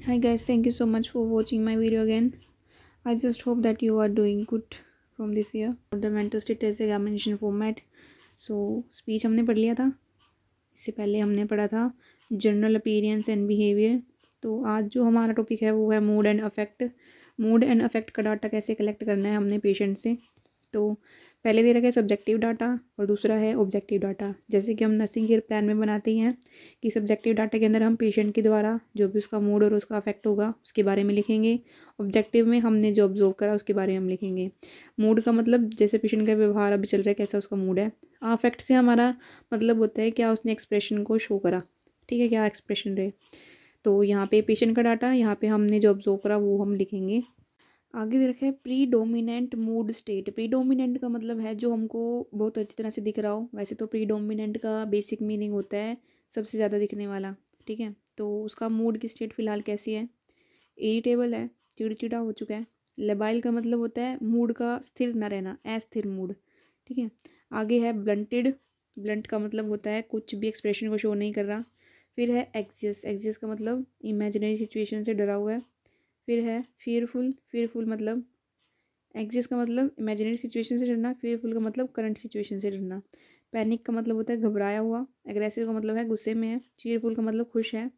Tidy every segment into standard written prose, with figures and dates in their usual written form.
Hi guys, thank you so much for watching my video again. I just hope that you are doing good from this year. The mental state test examination format. So speech हमने पढ़ लिया था, इससे पहले हमने पढ़ा था general appearance and behaviour. तो आज जो हमारा टॉपिक है वो है mood and affect. Mood and affect का डाटा कैसे कलेक्ट करना है हमने पेशेंट से। तो पहले दे रखा है सब्जेक्टिव डाटा और दूसरा है ऑब्जेक्टिव डाटा। जैसे कि हम नर्सिंग केयर प्लान में बनाते हैं कि सब्जेक्टिव डाटा के अंदर हम पेशेंट के द्वारा जो भी उसका मूड और उसका अफेक्ट होगा उसके बारे में लिखेंगे। ऑब्जेक्टिव में हमने जो ऑब्जर्व करा उसके बारे में हम लिखेंगे। मूड का मतलब जैसे पेशेंट का व्यवहार अभी चल रहा है, कैसा उसका मूड है। अफेक्ट से हमारा मतलब होता है क्या उसने एक्सप्रेशन को शो करा, ठीक है, क्या एक्सप्रेशन रहे। तो यहाँ पे पेशेंट का डाटा, यहाँ पे हमने जो ऑब्जर्व करा वो हम लिखेंगे। आगे दे रखा है प्रीडोमिनेंट मूड स्टेट। प्रीडोमिनेंट का मतलब है जो हमको बहुत अच्छी तरह से दिख रहा हो। वैसे तो प्रीडोमिनेंट का बेसिक मीनिंग होता है सबसे ज़्यादा दिखने वाला, ठीक है। तो उसका मूड की स्टेट फ़िलहाल कैसी है, इरिटेबल है, चिड़चिड़ा हो चुका है। लेबाइल का मतलब होता है मूड का स्थिर न रहना, अस्थिर मूड, ठीक है। आगे है ब्लंटेड। ब्लंट का मतलब होता है कुछ भी एक्सप्रेशन को शो नहीं कर रहा। फिर है एग्जियस। एग्जियस का मतलब इमेजिनरी सिचुएशन से डरा हुआ है। फिर है फियरफुल। फियरफुल मतलब एग्जियस का मतलब इमेजिनरी सिचुएशन से डरना, फियरफुल का मतलब करंट सिचुएशन से डरना। पैनिक का मतलब होता है घबराया हुआ। एग्रेसिव का मतलब है गुस्से में है। चीयरफुल का मतलब खुश है,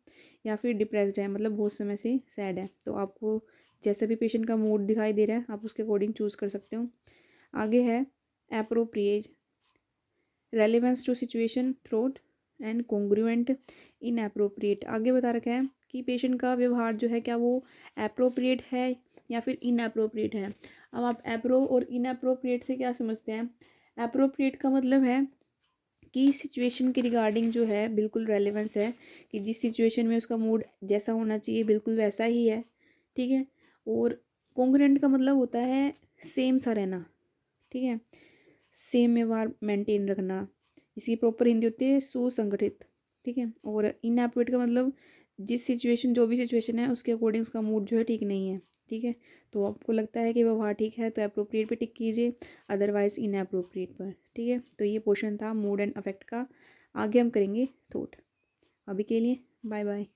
या फिर डिप्रेस्ड है मतलब बहुत समय से सैड है। तो आपको जैसा भी पेशेंट का मूड दिखाई दे रहा है आप उसके अकॉर्डिंग चूज़ कर सकते हो। आगे है appropriate. Relevance to situation, throat and congruent, inappropriate. आगे बता रखा है कि पेशेंट का व्यवहार जो है क्या वो एप्रोप्रिएट है या फिर इनएप्रोप्रिएट है। अब आप एप्रो और इनएप्रोप्रिएट से क्या समझते हैं। एप्रोप्रिएट का मतलब है कि सिचुएशन के रिगार्डिंग जो है बिल्कुल रेलेवेंस है, कि जिस सिचुएशन में उसका मूड जैसा होना चाहिए बिल्कुल वैसा ही है, ठीक है। और कॉन्ग्रुएंट का मतलब होता है सेम सा रहना, ठीक है, सेम व्यवहार मेंटेन रखना। इसकी प्रॉपर हिंदी होती है सुसंगठित, ठीक है। और इनएप्रोप्रिएट का मतलब जिस सिचुएशन, जो भी सिचुएशन है उसके अकॉर्डिंग उसका मूड जो है ठीक नहीं है, ठीक है। तो आपको लगता है कि व्यवहार ठीक है तो अप्रोप्रिएट पे टिक कीजिए, अदरवाइज इनएप्रोप्रिएट पर, ठीक है। तो ये पोर्शन था मूड एंड अफेक्ट का। आगे हम करेंगे थॉट। अभी के लिए बाय बाय।